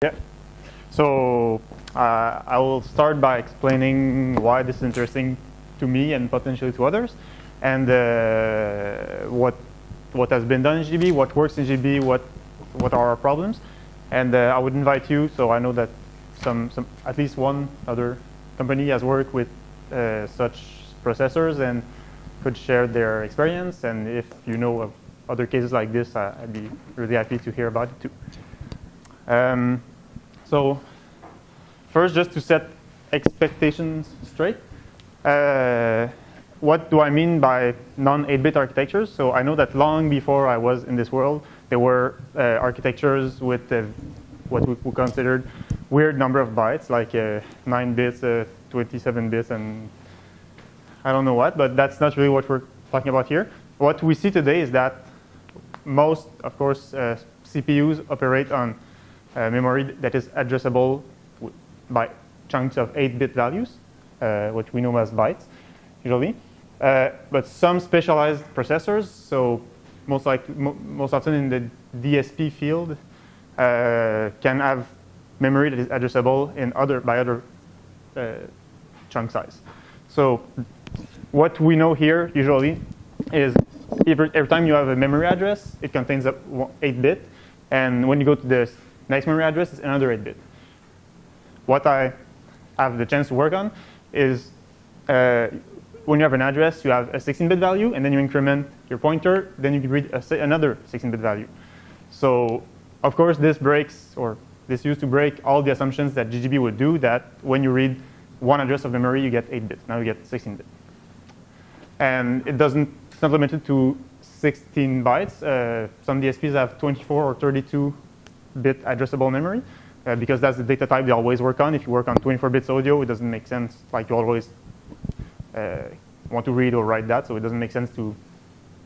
Yeah. So I will start by explaining why this is interesting to me and potentially to others, and what has been done in GDB, what works in GDB, what are our problems, and I would invite you. So I know that some at least one other company has worked with such processors and could share their experience. And if you know of other cases like this, I'd be really happy to hear about it too. So first, just to set expectations straight, what do I mean by non-8-bit architectures? So I know that long before I was in this world, there were architectures with what we considered weird number of bytes, like 9 bits, 27 bits, and I don't know what, but that's not really what we're talking about here. What we see today is that most, of course, CPUs operate on memory that is addressable by chunks of 8-bit values, what we know as bytes, usually. But some specialized processors, so most often in the DSP field, can have memory that is addressable in by other chunk size. So what we know here usually is every time you have a memory address, it contains a 8-bit, and when you go to the next memory address, it's another 8-bit. What I have the chance to work on is when you have an address, you have a 16-bit value, and then you increment your pointer, then you can read another 16-bit value. So of course, this used to break all the assumptions that GDB would do, that when you read one address of memory, you get 8 bits. Now you get 16-bit. And it's not limited to 16 bytes. Some DSPs have 24 or 32-bit addressable memory, because that's the data type they always work on. If you work on 24 bits audio, it doesn't make sense. Like, you always want to read or write that, so it doesn't make sense to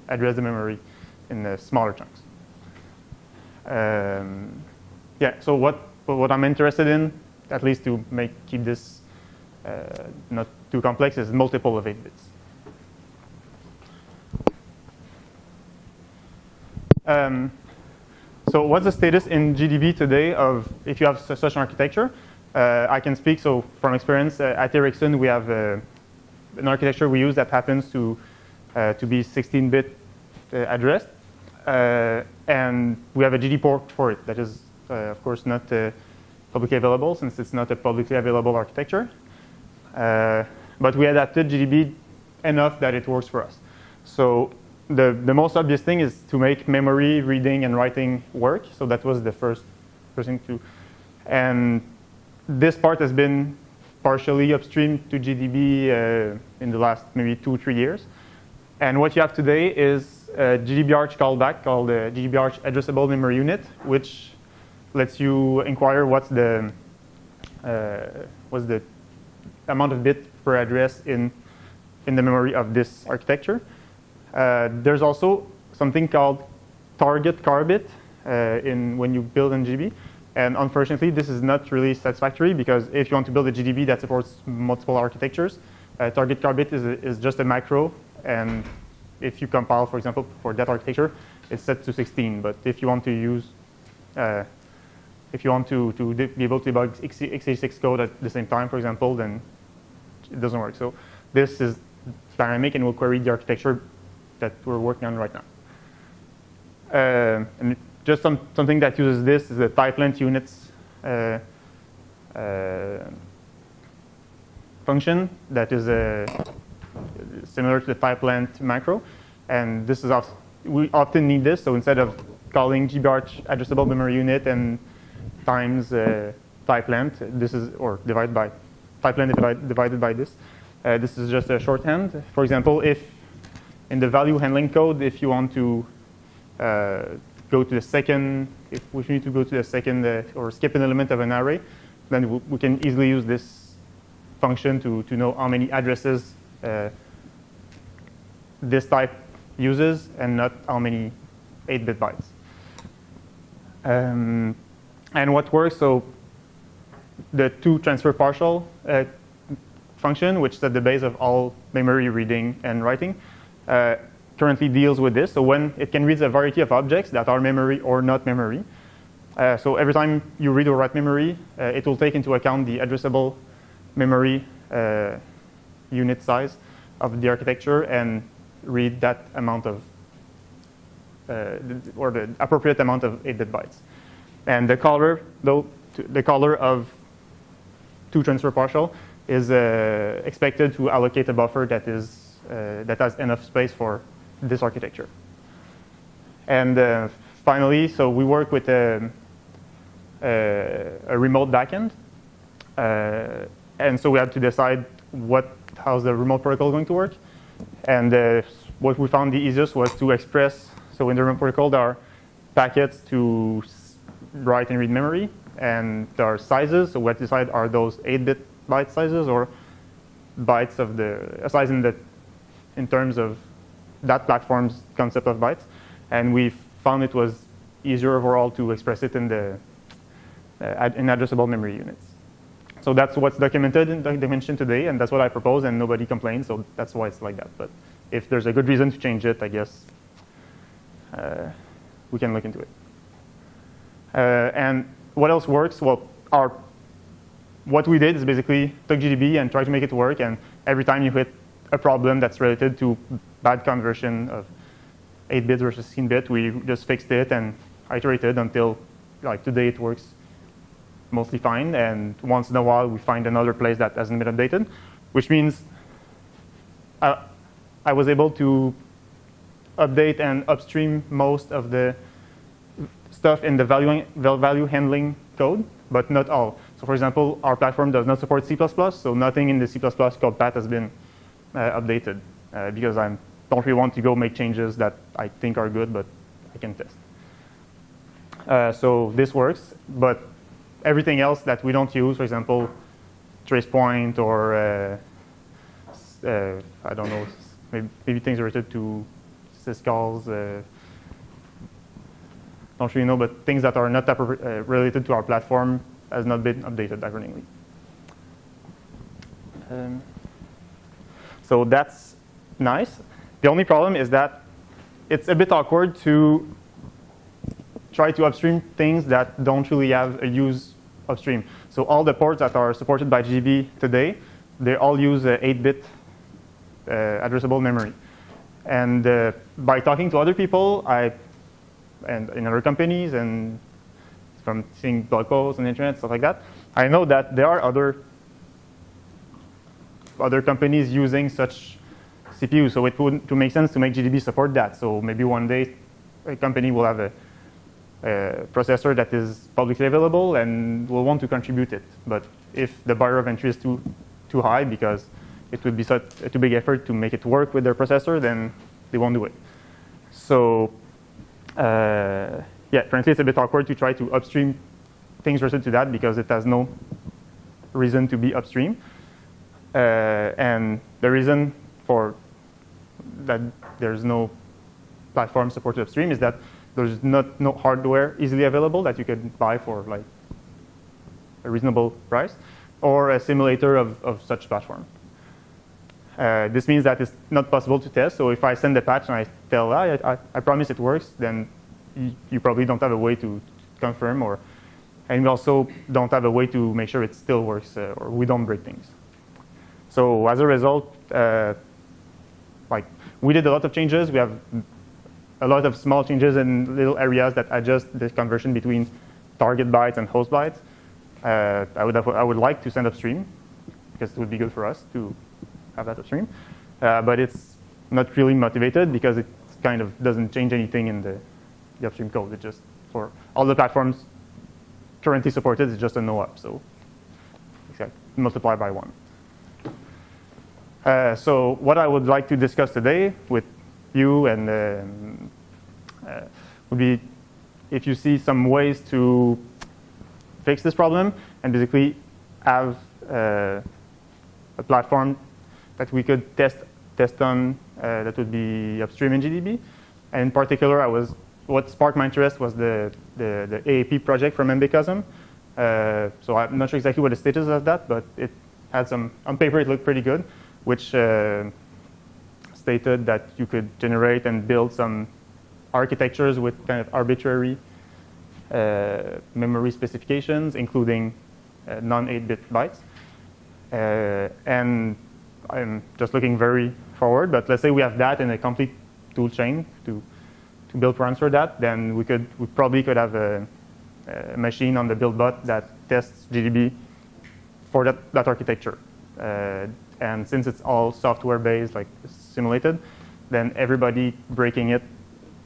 address the memory in smaller chunks. Yeah, so what I'm interested in, at least to keep this not too complex, is multiple of 8 bits. So what's the status in GDB today of if you have such an architecture? I can speak, so from experience, at Ericsson we have an architecture we use that happens to be 16-bit addressed. And we have a GD port for it that is, of course, not publicly available, since it's not a publicly available architecture. But we adapted GDB enough that it works for us. So the most obvious thing is to make memory reading and writing work. So that was the first thing to. And this part has been partially upstream to GDB in the last maybe 2-3 years. And what you have today is a GDB Arch callback called the GDB Arch addressable memory unit, which lets you inquire what's the amount of bit per address in the memory of this architecture. There's also something called target car bit when you build in GDB. And unfortunately, this is not really satisfactory, because if you want to build a GDB that supports multiple architectures, target car bit is just a macro. And if you compile, for example, for that architecture, it's set to 16. But if you want to use, if you want to be able to debug x86 code at the same time, for example, then it doesn't work. So this is dynamic, and we'll query the architecture that we're working on right now. And just something that uses this is the type length units function that is similar to the type length macro. And this is we often need this. So instead of calling GDB Arch addressable memory unit and times type length, this is, or divided by type length divided by this. This is just a shorthand. For example, if in the value handling code, if you want to go to the second, if we need to go to the second or skip an element of an array, then we can easily use this function to know how many addresses this type uses, and not how many 8-bit bytes. And what works, so the toTransfer partial function, which is at the base of all memory reading and writing, currently deals with this. So when it can read a variety of objects that are memory or not memory, So every time you read or write memory, it will take into account the addressable memory unit size of the architecture and read that amount of, or the appropriate amount of 8-bit bytes. And the caller, though, the caller of toTransfer partial is expected to allocate a buffer that is that has enough space for this architecture. And finally, so we work with a remote backend, and so we had to decide how's the remote protocol going to work. And what we found the easiest was to express. So in the remote protocol, there are packets to write and read memory, and there are sizes. So we had to decide, are those 8-bit byte sizes or bytes of the size in terms of that platform's concept of bytes. And we found it was easier overall to express it in the in addressable memory units. So that's what's documented in the dimension today, and that's what I propose, and nobody complains, so that's why it's like that. But if there's a good reason to change it, I guess we can look into it. And what else works? Well, what we did is basically took GDB and tried to make it work, and every time you hit a problem that's related to bad conversion of 8-bit versus 16-bit, we just fixed it and iterated until, like, today it works mostly fine, and once in a while we find another place that hasn't been updated, which means I was able to update and upstream most of the stuff in the value handling code, but not all. So for example, our platform does not support C++, so nothing in the C++ code path has been updated because I don't really want to go make changes that I think are good, but I can test. So this works, but everything else that we don't use, for example, trace point or I don't know, maybe things related to syscalls, don't really know, but things that are not related to our platform has not been updated accordingly. So that's nice. The only problem is that it's a bit awkward to try to upstream things that don't really have a use upstream. So all the ports that are supported by GDB today, they all use 8-bit addressable memory. And by talking to other people, and in other companies, and from seeing blog posts on the internet, stuff like that, I know that there are other companies using such CPUs. So it would make sense to make GDB support that. So maybe one day a company will have a processor that is publicly available and will want to contribute it. But if the barrier of entry is too high because it would be such a too big effort to make it work with their processor, then they won't do it. So yeah, frankly, it's a bit awkward to try to upstream things related to that because it has no reason to be upstream. And the reason for that there's no platform supported upstream is that there's no hardware easily available that you could buy for like a reasonable price, or a simulator of such platform. This means that it's not possible to test. So if I send a patch and I tell, I promise it works, then you probably don't have a way to confirm, and we also don't have a way to make sure it still works, or we don't break things. So as a result, like we did a lot of changes. We have a lot of small changes in little areas that adjust the conversion between target bytes and host bytes. I would like to send upstream because it would be good for us to have that upstream, but it's not really motivated because it kind of doesn't change anything in the upstream code. It just, for all the platforms currently supported, it's just a no up. So exactly, multiply by 1. So what I would like to discuss today with you and would be if you see some ways to fix this problem and basically have a platform that we could test on that would be upstream in GDB. And in particular, what sparked my interest was the AAP project from Embecosm. So I'm not sure exactly what the status of that, but it had some, on paper it looked pretty good, which stated that you could generate and build some architectures with kind of arbitrary memory specifications, including non-8-bit bytes. And I'm just looking very forward, but let's say we have that in a complete tool chain to build programs for that, then we probably could have a machine on the build bot that tests GDB for that architecture. And since it's all software-based, like simulated, then everybody breaking it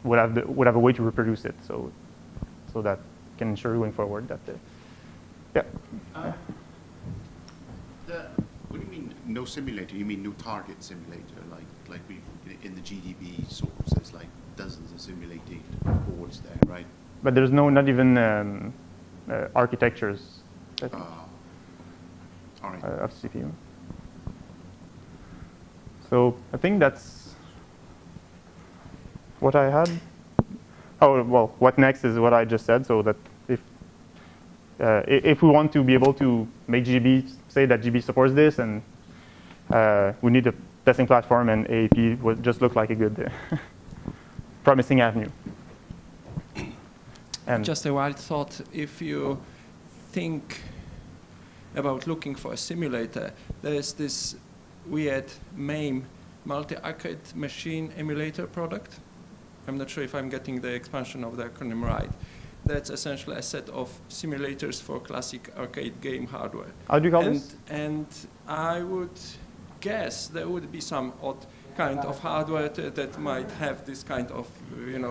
would have a way to reproduce it. So that can ensure going forward that, yeah. What do you mean no simulator? You mean no target simulator? Like we in the GDB source, there's like dozens of simulated boards there, right? But there's not even architectures all right. of CPU. So I think that's what I had. Oh, well, what next is what I just said, so that if we want to be able to make GDB, say that GDB supports this, and we need a testing platform, and AAP would just look like a good, promising avenue. And just a wild thought, if you think about looking for a simulator, there's this weird MAME, multi-arcade machine emulator product. I'm not sure if I'm getting the expansion of the acronym right. That's essentially a set of simulators for classic arcade game hardware. How do you call this? And I would guess there would be some odd kind of hardware that might have this kind of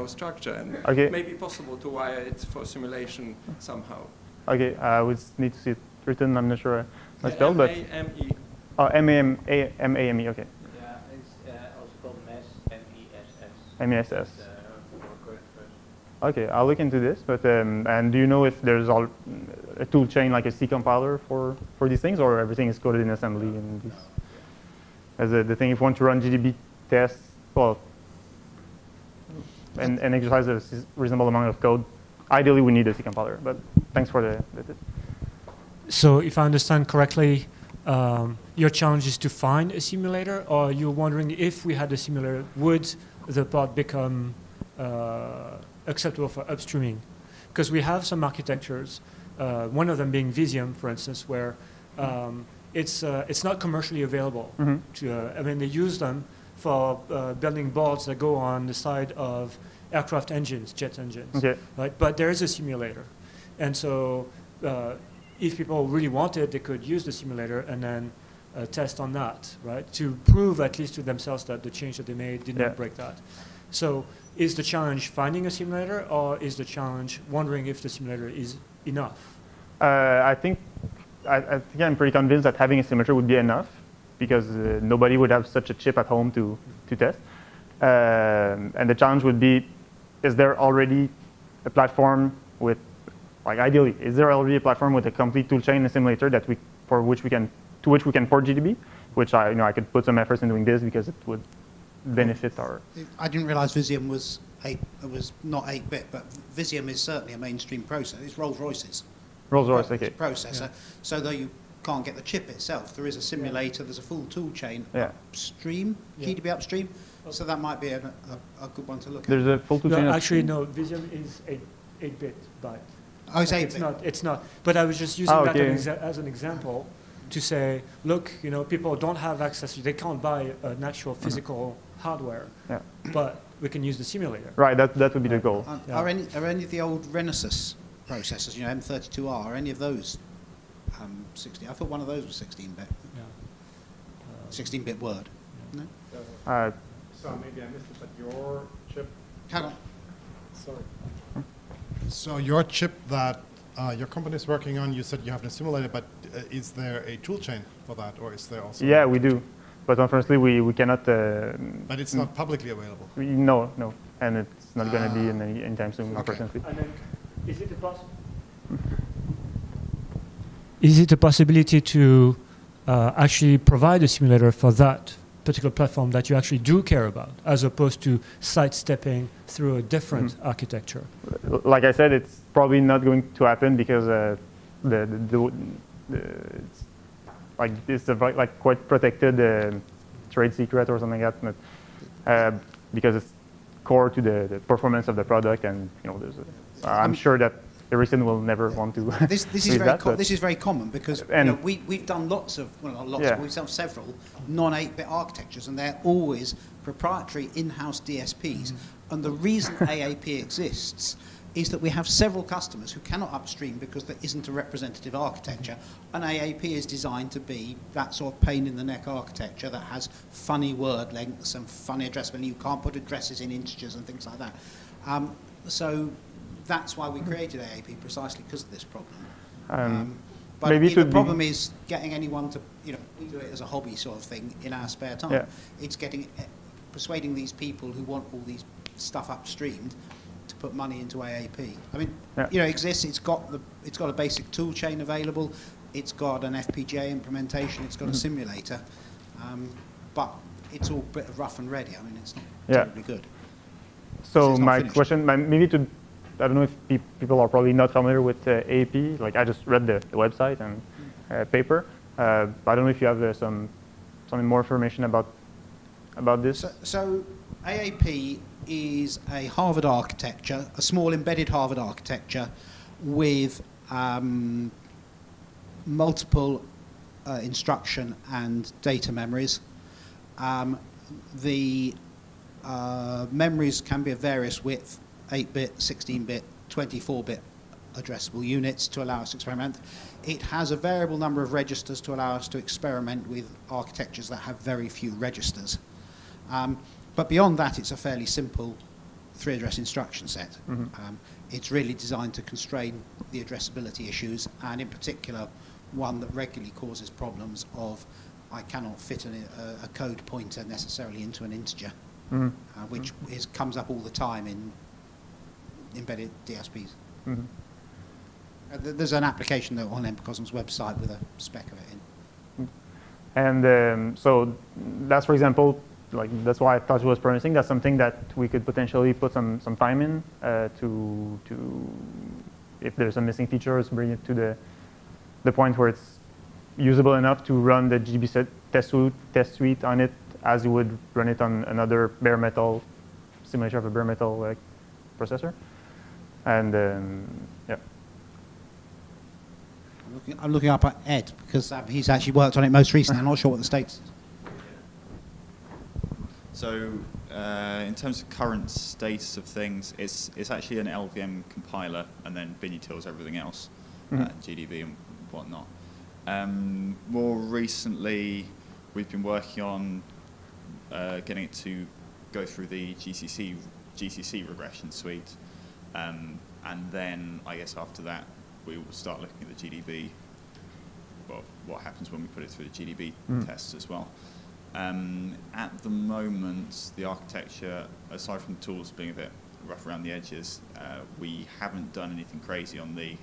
structure, and maybe possible to wire it for simulation somehow. Okay, I would need to see it written. I'm not sure how it's spelled, but M-A-M-E. Oh, M-A-M-E. Okay. Yeah, it's also called MESS. MESS. Okay, I'll look into this. But and do you know if there's a tool chain like a C compiler for these things, or everything is coded in assembly in these? As the thing, if you want to run GDB tests, well, and exercise a reasonable amount of code, ideally we need a C compiler. But thanks for the tip. So if I understand correctly, your challenge is to find a simulator, or you're wondering if we had a simulator, would the pod become acceptable for upstreaming? Because we have some architectures, one of them being Visium, for instance, where it's not commercially available. Mm-hmm. I mean, they use them for building boards that go on the side of aircraft engines, jet engines. Okay. Right? But there is a simulator. And so if people really want it, they could use the simulator and then test on that, right? To prove at least to themselves that the change that they made did not break that. So is the challenge finding a simulator, or is the challenge wondering if the simulator is enough? I think I'm pretty convinced that having a simulator would be enough, because nobody would have such a chip at home to test. And the challenge would be, is there already a platform with, like ideally, is there already a platform with a complete toolchain and simulator that to which we can port GDB? Which I could put some efforts in doing this, because it would benefit our. I didn't realize Visium was not 8-bit, but Visium is certainly a mainstream processor. It's Rolls-Royce's. Rolls-Royce, okay. Processor. Yeah. So though you can't get the chip itself, there is a simulator. There's a full tool chain upstream, GDB upstream. So that might be a good one to look at. There's a full tool chain. Actually, no. Visium is 8-bit byte. Oh, it's 8-bit. It's not. But I was just using that as an example to say, look, people don't have access. They can't buy an actual physical hardware. Yeah. But we can use the simulator. Right. That would be the goal. Are any of the old Renesas processors, M32R, are any of those 16? I thought one of those was 16-bit. Yeah. 16-bit word. Yeah. No? So maybe I missed it, but your chip. Sorry. So your chip that your company is working on, you said you have a simulator, but is there a toolchain for that, or is there also? Yeah, we do, but unfortunately we cannot. But it's not publicly available. No, and it's not going to be in anytime soon, unfortunately. And then, is it a possibility to actually provide a simulator for that particular platform that you actually do care about, as opposed to sidestepping through a different architecture? Like I said, it's probably not going to happen, because it's like quite protected trade secret or something like that, but because it's core to the performance of the product, and I'm sure that the recent will never want to. This is very common because we've done lots of, well, not lots, but we've done several non-8-bit architectures, and they're always proprietary in-house DSPs. And the reason AAP exists is that we have several customers who cannot upstream because there isn't a representative architecture, and AAP is designed to be that sort of pain-in-the-neck architecture that has funny word lengths and funny addressable. You can't put addresses in integers and things like that. So that's why we created AAP, precisely because of this problem. But the problem is getting anyone to, we do it as a hobby sort of thing in our spare time. Yeah. It's persuading these people who want all these stuff upstreamed to put money into AAP. I mean, it exists. It's got a basic tool chain available. It's got an FPGA implementation. It's got a simulator, but it's all a bit of rough and ready. I mean, it's not terribly good. So my question, maybe to, I don't know if people are probably not familiar with AAP. Like I just read the website and paper. I don't know if you have some more information about this. So AAP is a Harvard architecture, a small embedded Harvard architecture with multiple instruction and data memories. The memories can be of various width, 8-bit, 16-bit, 24-bit addressable units to allow us to experiment. It has a variable number of registers to allow us to experiment with architectures that have very few registers. But beyond that, it's a fairly simple 3-address instruction set. It's really designed to constrain the addressability issues, and in particular, one that regularly causes problems of I cannot fit a code pointer necessarily into an integer, which comes up all the time in embedded DSPs. There's an application though on Embecosm's website with a spec of it in. And so that's, for example, that's why I thought it was promising. That's something that we could potentially put some time in to if there's some missing features, bring it to the point where it's usable enough to run the GDB test suite on it as you would run it on another bare metal simulation of a bare metal processor. And yeah. I'm looking up at Ed because he's actually worked on it most recently. I'm not sure what the status is. So in terms of current status of things, it's actually an LLVM compiler, and then GNU Tools everything else, GDB and whatnot. More recently, we've been working on getting it to go through the GCC regression suite, and then I guess after that we will start looking at the GDB. Well, what happens when we put it through the GDB tests as well. At the moment, the architecture, aside from the tools being a bit rough around the edges, we haven't done anything crazy on the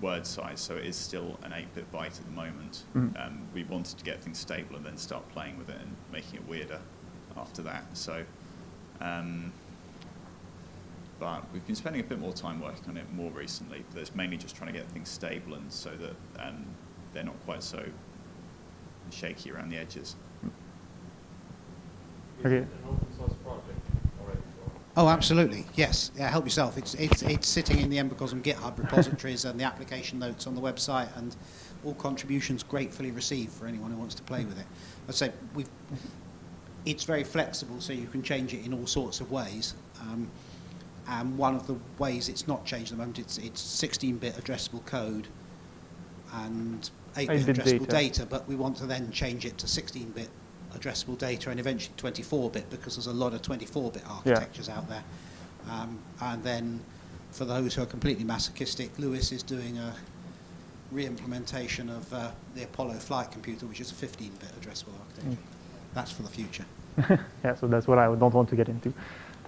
word size, so it is still an 8-bit-byte at the moment. We wanted to get things stable and then start playing with it and making it weirder after that. So, but we've been spending a bit more time working on it more recently. But it's mainly just trying to get things stable and so that they're not quite so shaky around the edges. Okay. An open source project already? Oh, absolutely. Yes. Yeah, help yourself. It's sitting in the Embecosm GitHub repositories and the application notes on the website, and all contributions gratefully received for anyone who wants to play with it. I'd say it's very flexible, so you can change it in all sorts of ways. And one of the ways it's not changed at the moment, it's 16-bit addressable code and 8-bit addressable data, but we want to then change it to 16-bit addressable data and eventually 24-bit, because there's a lot of 24-bit architectures out there. And then for those who are completely masochistic, Lewis is doing a re-implementation of the Apollo flight computer, which is a 15-bit addressable architecture. That's for the future. Yeah, so that's what I don't want to get into.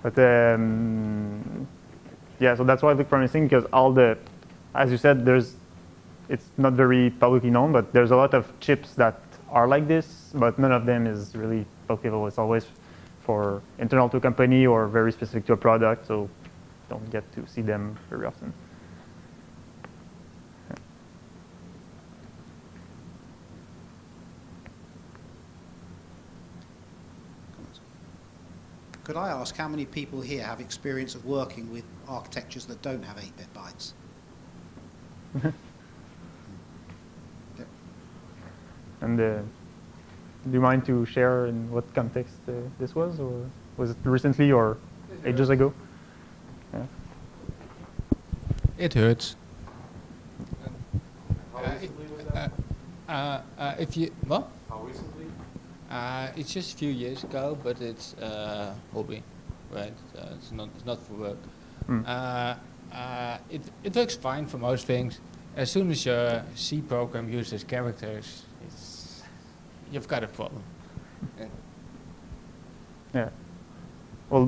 But yeah, so that's why I look promising, because all the, as you said, it's not very publicly known, but there's a lot of chips that are like this, but none of them is really publicable. It's always for internal to a company or very specific to a product, so don't get to see them very often. Could I ask how many people here have experience of working with architectures that don't have 8-bit bytes? Yep. And do you mind to share in what context this was, or was it recently or ages ago? Yeah. It hurts. How recently was that? If you what? How recently? It's just a few years ago, but it's hobby, right? It's not for work. It works fine for most things. As soon as your C program uses characters, you've got a problem. Yeah. Well,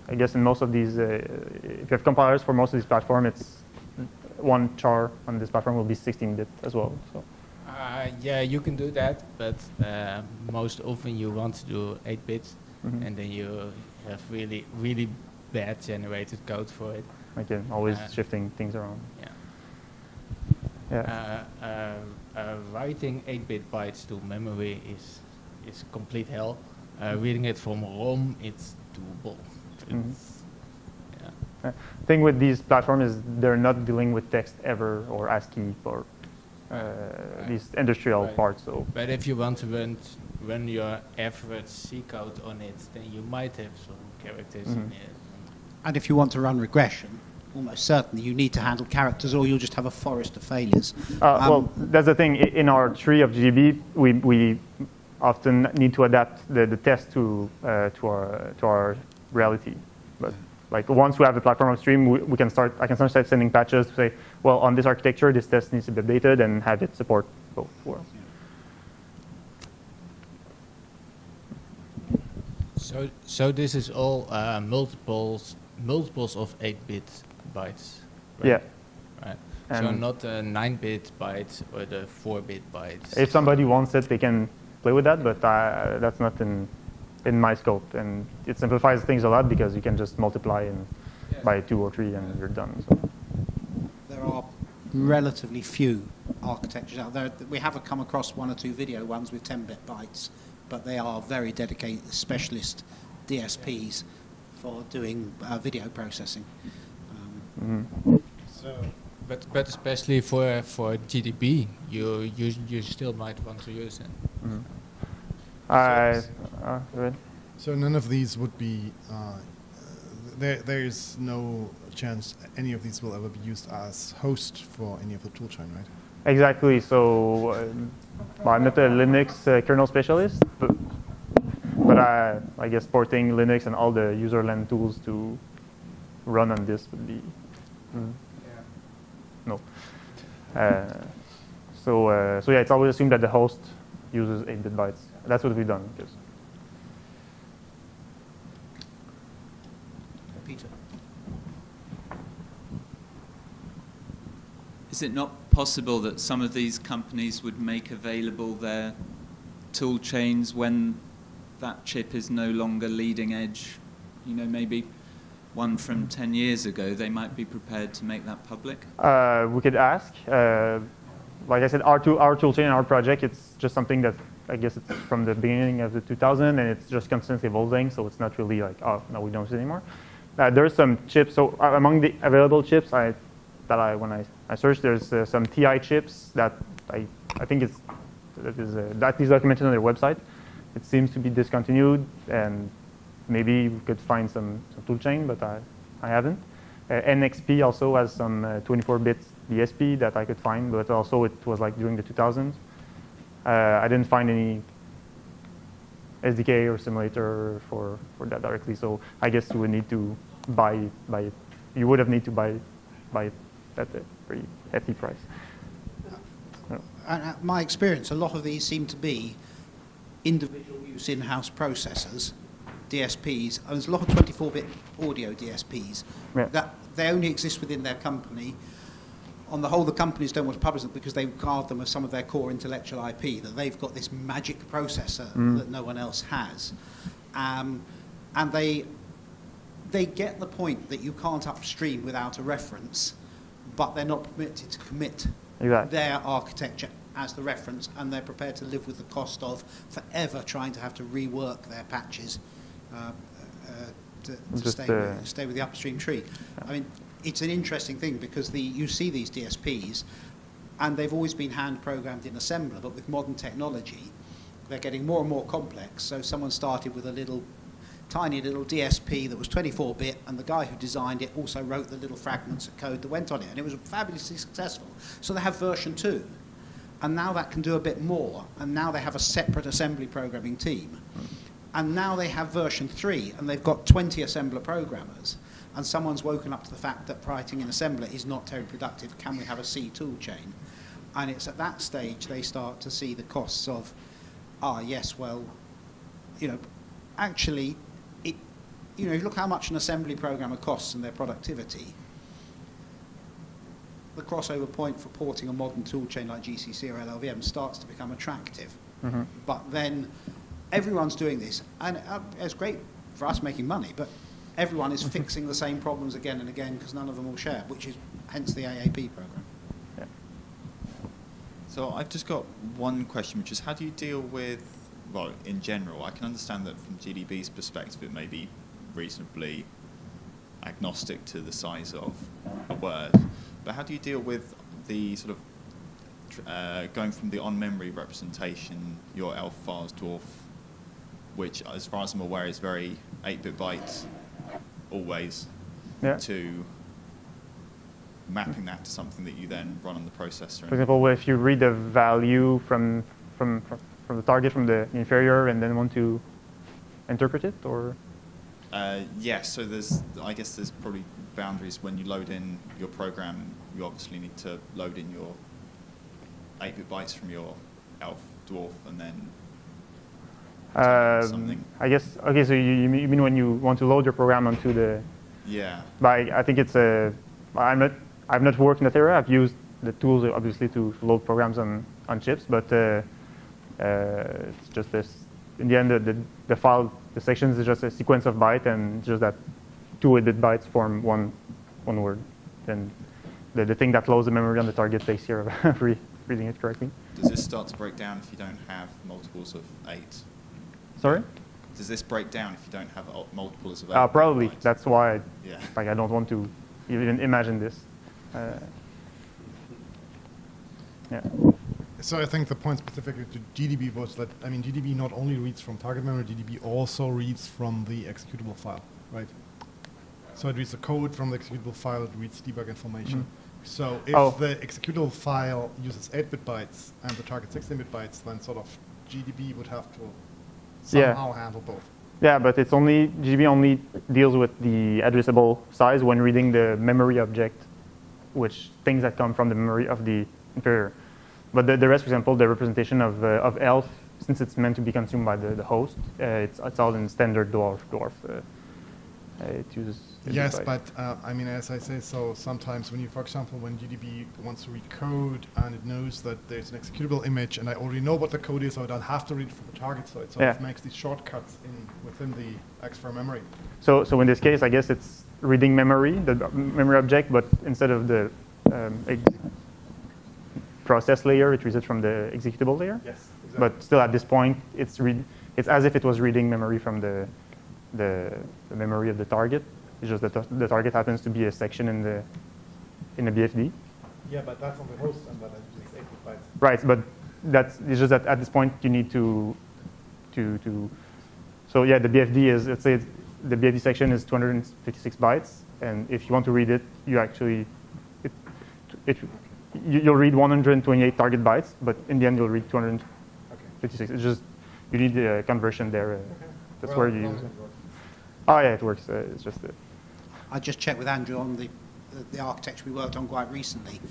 I guess in most of these, if you have compilers for most of these platforms, it's one char on this platform will be 16-bit as well. So. Yeah, you can do that, but most often you want to do 8-bit, and then you have really, really bad generated code for it. Okay, always shifting things around. Yeah. Writing 8-bit bytes to memory is complete hell. Reading it from ROM, it's doable. The thing with these platforms is they're not dealing with text ever or ASCII or these industrial parts. So. But if you want to run your average C code on it, then you might have some characters in it. And if you want to run regression, almost certainly you need to handle characters, or you'll just have a forest of failures. Well, that's the thing. In our tree of GDB, we often need to adapt the test to our reality. But like once we have the platform upstream, I can start sending patches to say, well, on this architecture, this test needs to be updated and have it support both worlds. So this is all multiples of 8-bit bytes. Right? Yeah. Right. So not the 9-bit bytes or the 4-bit bytes. If somebody wants it, they can play with that, but that's not in my scope. And it simplifies things a lot because you can just multiply by 2 or 3 and you're done. So. There are relatively few architectures out there. We haven't come across 1 or 2 video ones with 10-bit bytes, but they are very dedicated specialist DSPs for doing video processing. But especially for GDB, you still might want to use it. So none of these would be. There is no chance any of these will ever be used as host for any of the toolchain, right? Exactly. So I'm not a Linux kernel specialist, but I guess porting Linux and all the userland tools to run on this would be no. So yeah, it's always assumed that the host uses 8-bit bytes. That's what we've done. Peter. Is it not possible that some of these companies would make available their tool chains when that chip is no longer leading edge? You know, maybe one from 10 years ago, they might be prepared to make that public? We could ask. Like I said, our tool chain, our project, it's just something that I guess it's from the beginning of the 2000, and it's just constantly evolving, so it's not really like, oh, no, we don't use it anymore. There's some chips. So among the available chips when I searched, there's some TI chips that I think that is documented on their website. It seems to be discontinued, and maybe we could find some toolchain, but I haven't. NXP also has some 24-bit DSP that I could find, but also it was like during the 2000s. I didn't find any SDK or simulator for that directly, so I guess you would need to buy it. You would have need to buy it at a pretty hefty price. My experience, a lot of these seem to be individual use in-house processors, DSPs. And there's a lot of 24-bit audio DSPs that they only exist within their company. On the whole, the companies don't want to publish them because they regard them as some of their core intellectual IP, that they've got this magic processor that no one else has. And they get the point that you can't upstream without a reference, but they're not permitted to commit their architecture as the reference, and they're prepared to live with the cost of forever trying to have to rework their patches stay with the upstream tree. I mean, it's an interesting thing because you see these DSPs, and they've always been hand-programmed in assembler, but with modern technology, they're getting more and more complex. So someone started with a tiny little DSP that was 24-bit, and the guy who designed it also wrote the little fragments of code that went on it, and it was fabulously successful. So they have version 2, and now that can do a bit more, and now they have a separate assembly programming team. And now they have version 3, and they've got 20 assembler programmers, and someone's woken up to the fact that writing in assembler is not terribly productive. Can we have a C tool chain? And it's at that stage they start to see the costs of, yes, well, actually, look how much an assembly programmer costs and their productivity. The crossover point for porting a modern tool chain like GCC or LLVM starts to become attractive. Mm-hmm. But then everyone's doing this, and it's great for us making money, but everyone is fixing the same problems again and again because none of them will share, which is hence the AAP program. Yeah. So I've just got one question, which is how do you deal with, well, in general, I can understand that from GDB's perspective it may be reasonably agnostic to the size of a word, but how do you deal with the sort of going from the on-memory representation, your ELF files dwarf, which as far as I'm aware is very 8-bit bytes always, to mapping that to something that you then run on the processor? For example, if you read the value from the target, from the inferior, and then want to interpret it, or? Yes, so I guess there's probably boundaries when you load in your program. You obviously need to load in your 8-bit bytes from your ELF dwarf, and then something. I guess, okay, so you mean when you want to load your program onto the... Yeah. But I think it's I've not worked in that area. I've used the tools, obviously, to load programs on chips, but it's just this. In the end, the file, the sections is just a sequence of bytes, and just that 2-bit bytes form one word. Then the thing that loads the memory on the target takes care of reading it correctly. Does this start to break down if you don't have multiples of 8? Sorry? Does this break down if you don't have multiples of 8? Probably. bytes? That's why I don't want to even imagine this. Yeah. So I think the point specifically to GDB was that, I mean, GDB not only reads from target memory, GDB also reads from the executable file, right? So it reads the code from the executable file, it reads debug information. Mm-hmm. So if the executable file uses 8-bit bytes and the target 16-bit bytes, then sort of GDB would have to somehow handle both. Yeah, but GDB only deals with the addressable size when reading the memory object, which things that come from the memory of the inferior. But the rest, for example, the representation of ELF, since it's meant to be consumed by the host, it's all in standard dwarf. It uses. Yes, but I mean, as I say, so sometimes when you, for example, when GDB wants to read code and it knows that there's an executable image, and I already know what the code is, so I don't have to read it from the target, so it sort of makes these shortcuts within the extra memory. So in this case, I guess it's reading memory, the memory object, but instead of the process layer, it reads it from the executable layer. Yes, exactly. But still, at this point, it's as if it was reading memory from the memory of the target. It's just that the target happens to be a section in the BFD. Yeah, but that's on the host, and that is 8-bit bytes. Right, but it's just that at this point you need to. So yeah, the BFD is, let's say the BFD section is 256 bytes, and if you want to read it, you actually you'll read 128 target bytes, but in the end you'll read 256. It's just you need the conversion there. That's where you use it. Oh yeah, it works. It's just. I just checked with Andrew on the architecture we worked on quite recently,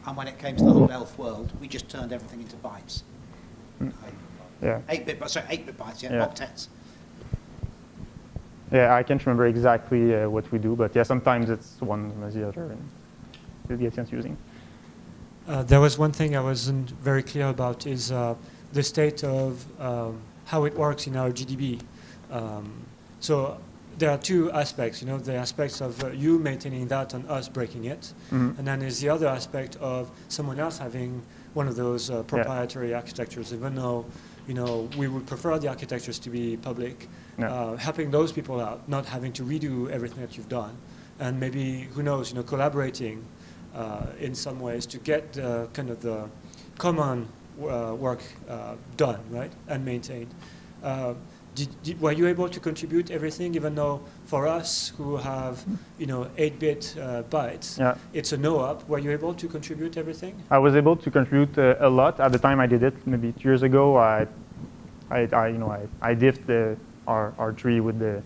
and when it came to the whole ELF world, we just turned everything into bytes. Yeah. 8-bit bytes, octets. Yeah, I can't remember exactly what we do, but yeah, sometimes it's one as the other, and it gets confusing. There was one thing I wasn't very clear about is the state of how it works in our GDB. So there are two aspects, the aspects of you maintaining that and us breaking it. Mm-hmm. And then there's the other aspect of someone else having one of those proprietary architectures, even though, we would prefer the architectures to be public, Yeah. helping those people out, not having to redo everything that you've done, and maybe, who knows, collaborating in some ways to get kind of the common work done, right, and maintained. Were you able to contribute everything, even though for us who have 8-bit bytes, Yeah. it's a no-up? Were you able to contribute everything? I was able to contribute a lot at the time I did it. Maybe 2 years ago, I diffed our tree with the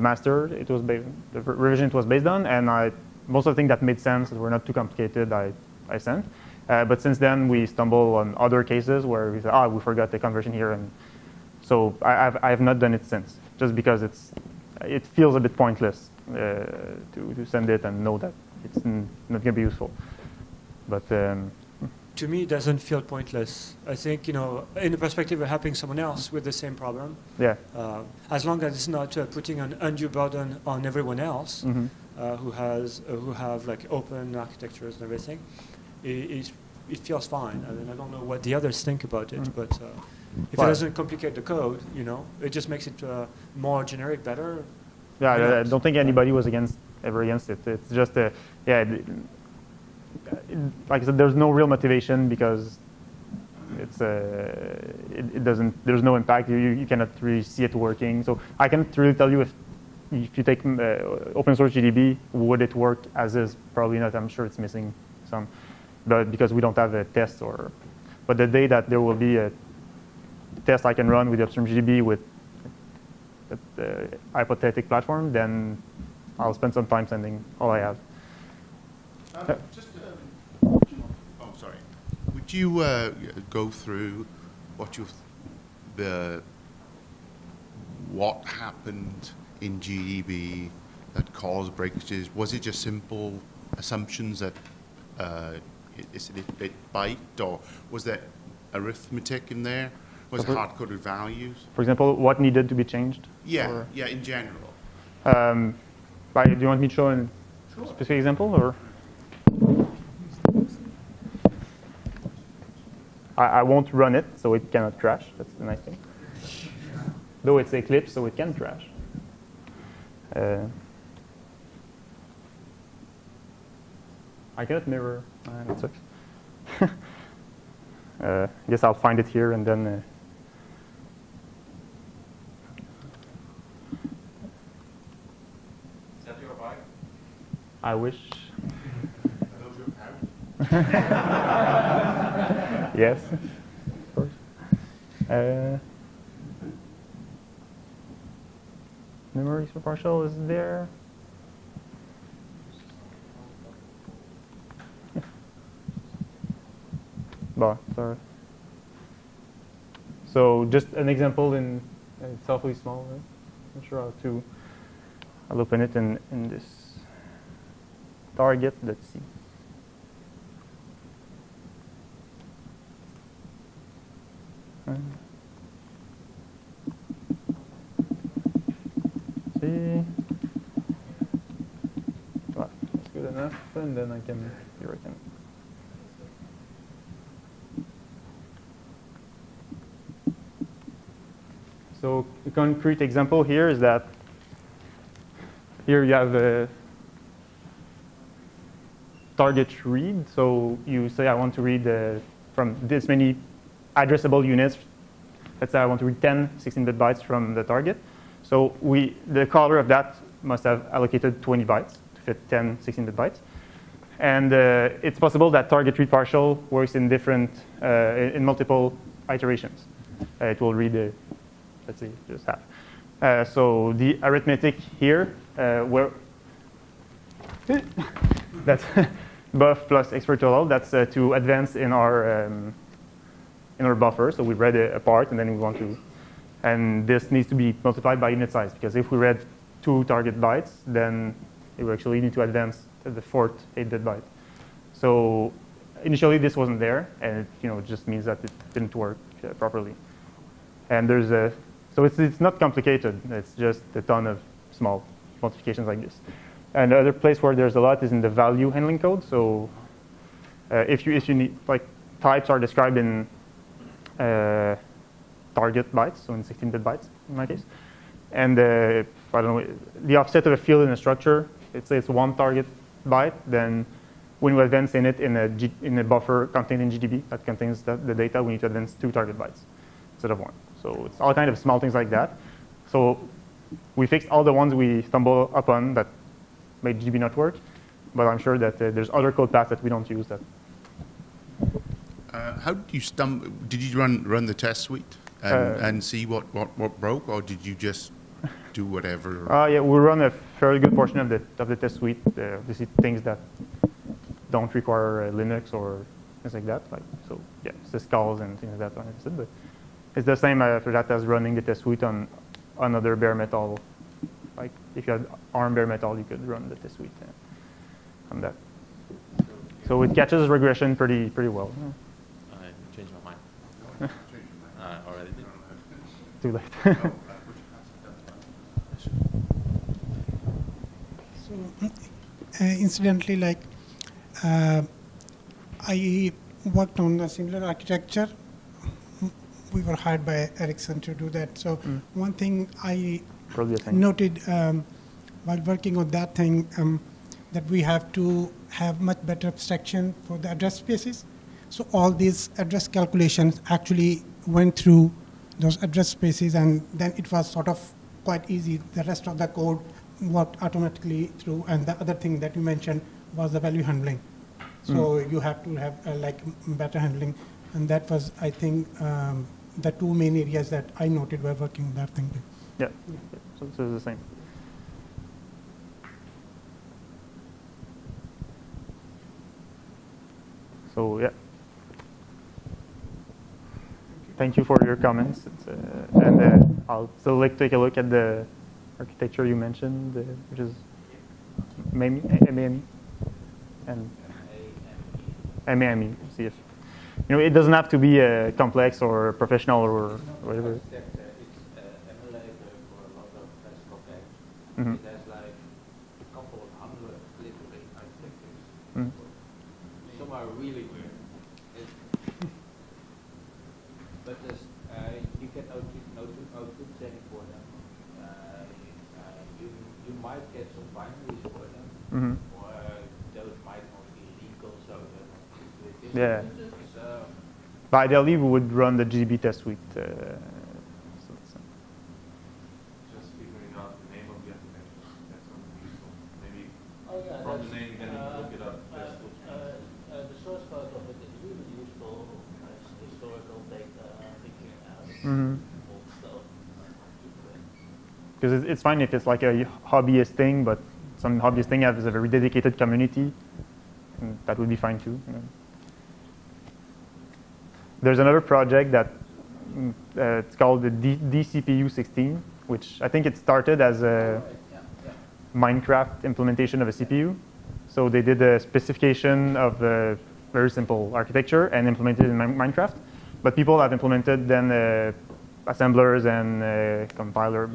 master. It was the revision it was based on, and most of the things that made sense, that were not too complicated, I sent. But since then, we stumble on other cases where we say, we forgot the conversion here, and so I have not done it since, just because it feels a bit pointless to send it and know that it's not going to be useful. But to me, it doesn't feel pointless. I think, in the perspective of helping someone else with the same problem, yeah. As long as it's not putting an undue burden on everyone else who have like open architectures and everything, it feels fine. I mean, I don't know what the others think about it, but if it doesn't complicate the code, it just makes it more generic, better. Yeah, I don't think anybody was ever against it. It's just like I said, there's no real motivation because it doesn't. There's no impact. You cannot really see it working. So I can't really tell you if you take open source GDB, would it work as is? Probably not. I'm sure it's missing some, but because we don't have a test but the day that there will be a test I can run with the upstream GDB with the hypothetic platform, then I'll spend some time sending all I have. Sorry. Would you go through what happened in GDB that caused breakages? Was it just simple assumptions that it's an 8-bit byte, or was there arithmetic in there? Was it hard-coded values? For example, what needed to be changed? Yeah, in general. Do you want me to show a specific example, or? I won't run it, so it cannot crash. That's the nice thing. Though it's Eclipse, so it can crash. I cannot mirror. That sucks. I guess I'll find it here and then. Is that your bike? I wish. Are those your parents? Yes, of course. Memory for partial is there. Sorry. So just an example it's awfully small. Right? Not sure how to. I'll open it in this target. Let's see. See. Well, that's good enough, and then I can here I can. So a concrete example here is that here you have a target read. So you say I want to read from this many addressable units. Let's say I want to read 10 16-bit bytes from the target. So the caller of that must have allocated 20 bytes to fit 10 16-bit bytes. And it's possible that target read partial works in in multiple iterations. It will read let's see, just half. So the arithmetic here, where that's BoF plus expert total. That's to advance in our buffer. So we read a part, and then we want to, and this needs to be multiplied by unit size, because if we read 2 target bytes, then it will actually need to advance to the 4th 8-bit byte. So initially this wasn't there, and it just means that it didn't work properly. And there's so it's not complicated. It's just a ton of small multiplications like this. And the other place where there's a lot is in the value handling code. So if you need, like, types are described in target bytes, so in 16-bit bytes in my case. And I don't know, the offset of a field in a structure, it's one target byte, then when we advance in it in a buffer contained in GDB that contains the data, we need to advance 2 target bytes instead of 1. So it's all kind of small things like that. So we fixed all the ones we stumbled upon that made GDB not work, but I'm sure that there's other code paths that we don't use. That. How did you Did you run the test suite and see what broke, or did you just do whatever? Yeah, we run a fairly good portion of the test suite. We see things that don't require Linux or things like that. So yeah, syscalls and things like that are interested, but it's the same for that as running the test suite on another bare metal. Like if you had ARM bare metal, you could run the test suite on that. So it catches regression pretty well. I changed my mind. Already did. Too late. So, incidentally, like I worked on a similar architecture. We were hired by Ericsson to do that. So one thing I noted while working on that thing, that we have to have much better abstraction for the address spaces. So all these address calculations actually went through those address spaces, and then it was sort of quite easy. The rest of the code worked automatically through, and the other thing that you mentioned was the value handling. So you have to have like better handling, and that was, I think, the 2 main areas that I noted were working on that thing. Yeah, so it's the same. So yeah, thank you for your comments, and I'll still like to take a look at the architecture you mentioned, which is MAME and MAME. See if it doesn't have to be complex or professional or whatever. It's emulator for a lot of classical games. It has like a couple of hundred literally architectures. Some are really weird. But you get output setting for them. You might get some binaries for them, or those might not be legal, so yeah. But ideally, we would run the GDB test suite. Just figuring out the name of the application. That's something useful. Maybe from the name, then you can look it up. The source code of it is really useful as historical data, figuring out old stuff. Because it's fine if it's like a hobbyist thing, but some hobbyist thing has a very dedicated community, and that would be fine too. There's another project that it's called the DCPU 16, which I think it started as a Minecraft implementation of a CPU. So they did a specification of a very simple architecture and implemented it in Minecraft. But people have implemented then assemblers and compiler.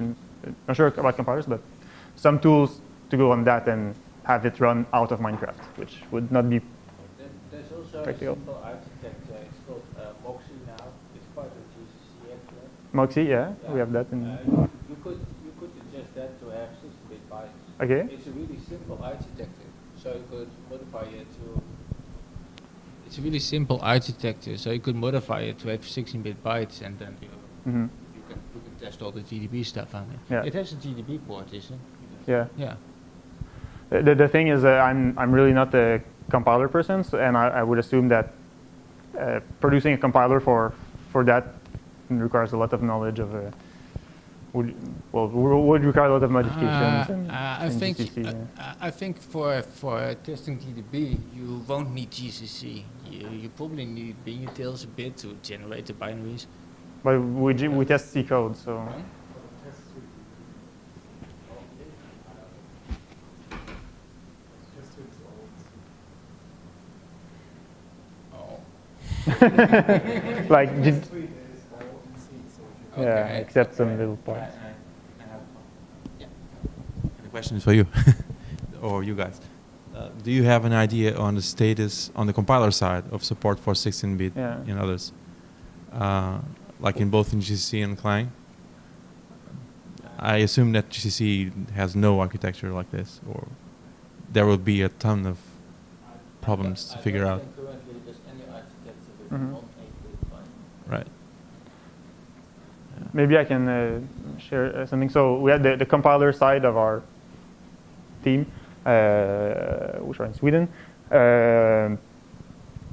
Not sure about compilers, but some tools to go on that and have it run out of Minecraft, which would not be There's also practical. a simple architecture. It's called Moxie now. It's part of GCC actually. Moxie, yeah, we have that in. You could adjust that to have 16-bit bytes. Okay. It's a really simple architecture, so you could modify it to. It's a really simple architecture, so you could modify it to have 16-bit bytes, and then you can test all the GDB stuff on it. Yeah. It has a GDB port, isn't it? Yeah. Yeah. The thing is, I'm really not a compiler person, so, and I would assume that producing a compiler for that requires a lot of knowledge of would require a lot of modifications. I think for testing GDB, you won't need GCC. You probably need BoF a bit to generate the binaries. But we test C code, so. Like, yeah, except some little parts. The question is for you, or you guys. Do you have an idea on the status on the compiler side of support for 16-bit in others? like in both in GCC and Clang? I assume that GCC has no architecture like this, or there will be a ton of problems to figure out. Currently, there's any architecture with non-8-bit-byte. Right. Maybe I can share something. So we had the compiler side of our team, which are in Sweden.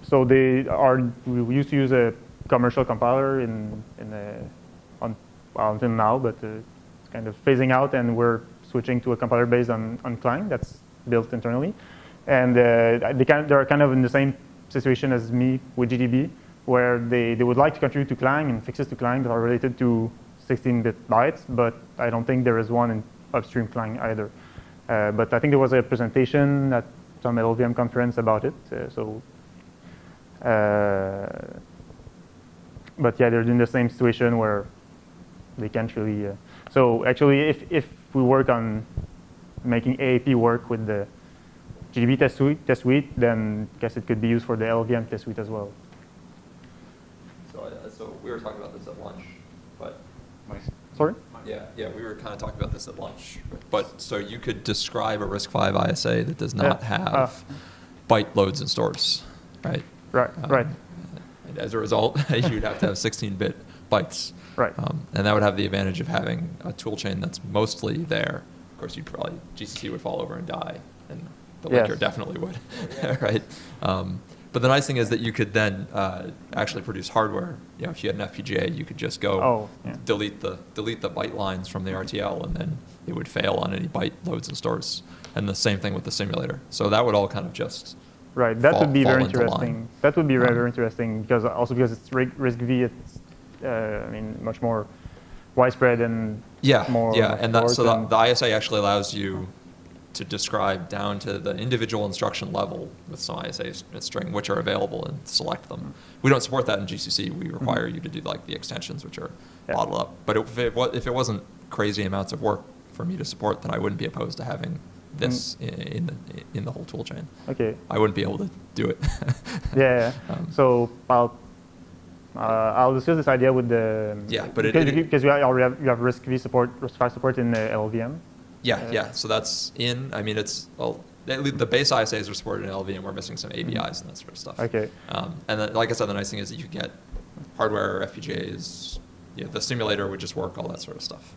So we used to use a commercial compiler until now, but it's kind of phasing out, and we're switching to a compiler based on Clang that's built internally. And they're kind of in the same situation as me with GDB, where they would like to contribute to Clang and fixes to Clang that are related to 16-bit bytes, but I don't think there is one in upstream Clang either. But I think there was a presentation at some LLVM conference about it. But yeah, they're in the same situation where they can't really. So actually, if we work on making AAP work with the GDB test suite, then I guess it could be used for the LLVM test suite as well. So we were talking about this at lunch, but sorry? Yeah, we were kind of talking about this at lunch. But so you could describe a RISC-V ISA that does not have byte loads and stores, right? Right. And as a result, you'd have to have 16-bit bytes. Right. And that would have the advantage of having a toolchain that's mostly there. Of course, GCC would fall over and die, and the linker definitely would, right? But the nice thing is that you could then actually produce hardware. If you had an FPGA, you could just go delete the byte lines from the RTL, and then it would fail on any byte loads and stores. And the same thing with the simulator. So that would all kind of just that would be very interesting. That would be very interesting because it's RISC-V. It's much more widespread and more. And the ISA actually allows you to describe down to the individual instruction level with some ISA string, which are available, and select them. We don't support that in GCC. We require you to do like the extensions, which are bottled up. But if it wasn't crazy amounts of work for me to support, then I wouldn't be opposed to having this in the whole tool chain. Okay. I wouldn't be able to do it. So I'll discuss this idea with the because you have RISC-V support in the LLVM. So that's in. I mean, the base ISAs are supported in LLVM. We're missing some ABIs and that sort of stuff. Okay. And then, like I said, the nice thing is that you get hardware, FPGAs. The simulator would just work, all that sort of stuff.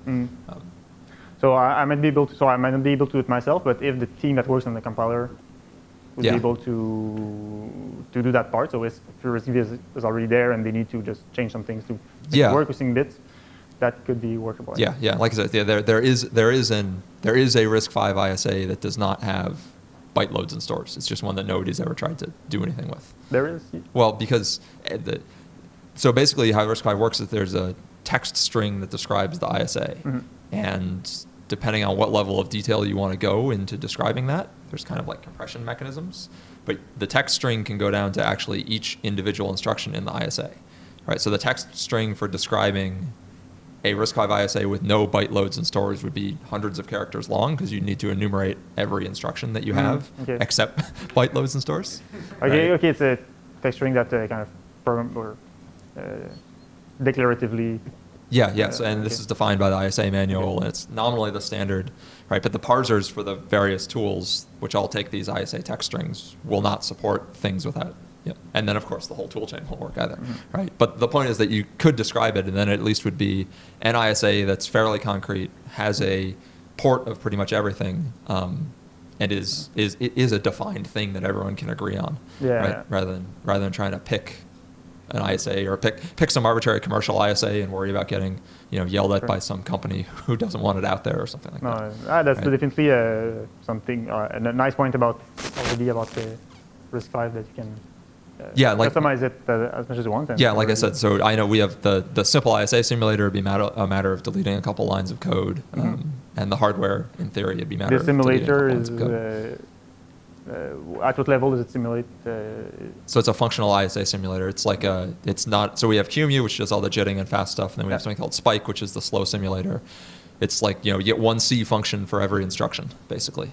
So I might be able to. So I might not be able to do it myself, but if the team that works on the compiler would be able to do that part, so if RISC-V is already there and they need to just change some things to work with 16 bits, that could be workable. Like I said, there is a RISC-V ISA that does not have byte loads and stores. It's just one that nobody's ever tried to do anything with. There is? Well, because so basically how RISC-V works is there's a text string that describes the ISA, and depending on what level of detail you want to go into describing that, there's kind of like compression mechanisms. But the text string can go down to actually each individual instruction in the ISA. Right? So the text string for describing a RISC-V ISA with no byte loads and stores would be hundreds of characters long because you need to enumerate every instruction that you have except byte loads and stores. Okay, it's a text string that kind of program or declaratively. So, and this is defined by the ISA manual, and it's nominally the standard, right? But the parsers for the various tools, which all take these ISA text strings, will not support things without. And then, of course, the whole toolchain won't work either, right? But the point is that you could describe it, and then it at least would be an ISA that's fairly concrete, has a port of pretty much everything, and is a defined thing that everyone can agree on, right? Rather than trying to pick an ISA or pick some arbitrary commercial ISA and worry about getting yelled at by some company who doesn't want it out there or something like that. That's definitely something a nice point about the RISC-V that you can customize it as much as you want. Like I said, so I know we have the simple ISA simulator would be a matter of deleting a couple lines of code, and the hardware, in theory, it'd be a matter of deleting a couple lines of code. At what level does it simulate? So it's a functional ISA simulator. It's like it's not. So we have QEMU, which does all the jitting and fast stuff, and then we have something called Spike, which is the slow simulator. It's like you get one C function for every instruction, basically.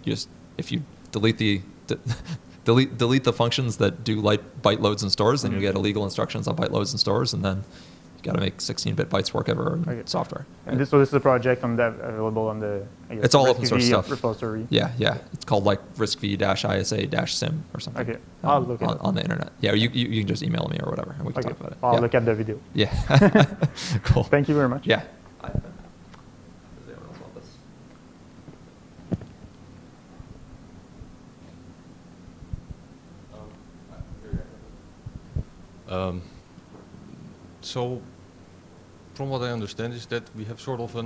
If you delete the functions that do byte loads and stores, then you get illegal instructions on byte loads and stores, and then you got to make 16-bit bytes work ever in software. And so this is a project available on the it's all open source stuff. Repository. Yeah, yeah. It's called like RISC-V-ISA-SIM or something. Okay, I'll look at on the internet. Yeah, you can just email me or whatever, and we can talk about it. I'll look at the video. Yeah. Cool. Thank you very much. Yeah. So, from what I understand is that we have sort of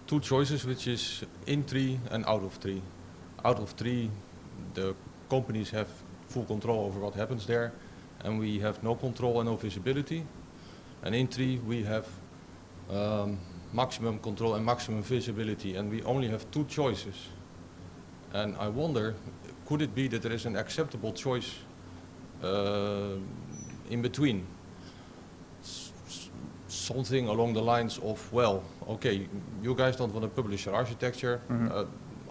two choices, which is in tree and out of tree. Out of tree, the companies have full control over what happens there, and we have no control and no visibility. And in tree, we have maximum control and maximum visibility, and we only have two choices. And I wonder, could it be that there is an acceptable choice in between? Something along the lines of, well, okay, you guys don't want to publish your architecture,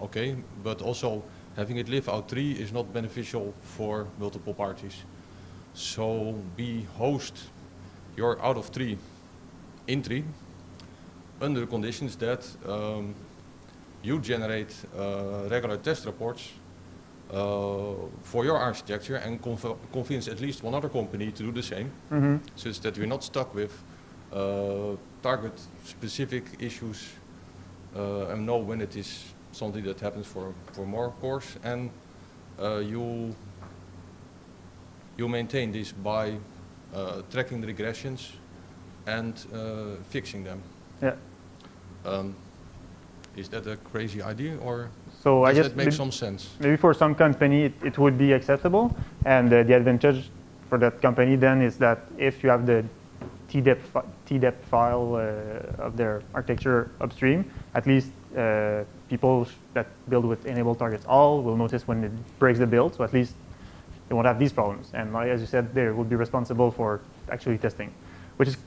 okay, but also having it live out tree is not beneficial for multiple parties. So we host your out of tree in tree under the conditions that you generate regular test reports for your architecture and convince at least one other company to do the same, such that we're not stuck with target specific issues and know when it is something that happens for more cores, and you maintain this by tracking the regressions and fixing them. Yeah. Is that a crazy idea, or so does I guess that make some sense? Maybe for some company it would be acceptable, and the advantage for that company then is that if you have the tdep file of their architecture upstream, at least people that build with enable targets all will notice when it breaks the build, so at least they won't have these problems. And as you said, they will be responsible for actually testing, which is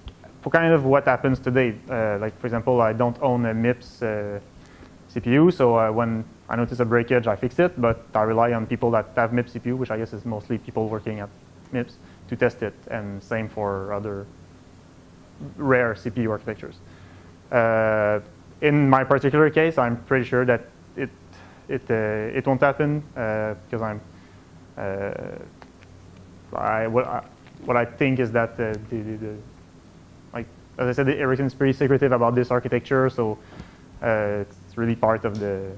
kind of what happens today. Like, for example, I don't own a MIPS CPU, so when I notice a breakage, I fix it, but I rely on people that have MIPS CPU, which I guess is mostly people working at MIPS, to test it, and same for other rare CPU architectures. In my particular case, I'm pretty sure that it won't happen because what I think is that like, as I said, everything's pretty secretive about this architecture, so it's really part of the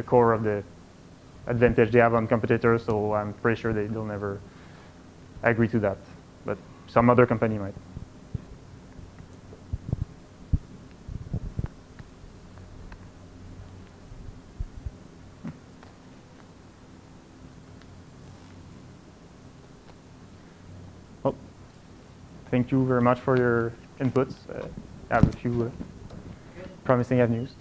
core of the advantage they have on competitors. So I'm pretty sure they'll never agree to that, but some other company might. Well, thank you very much for your inputs. I have a few promising avenues.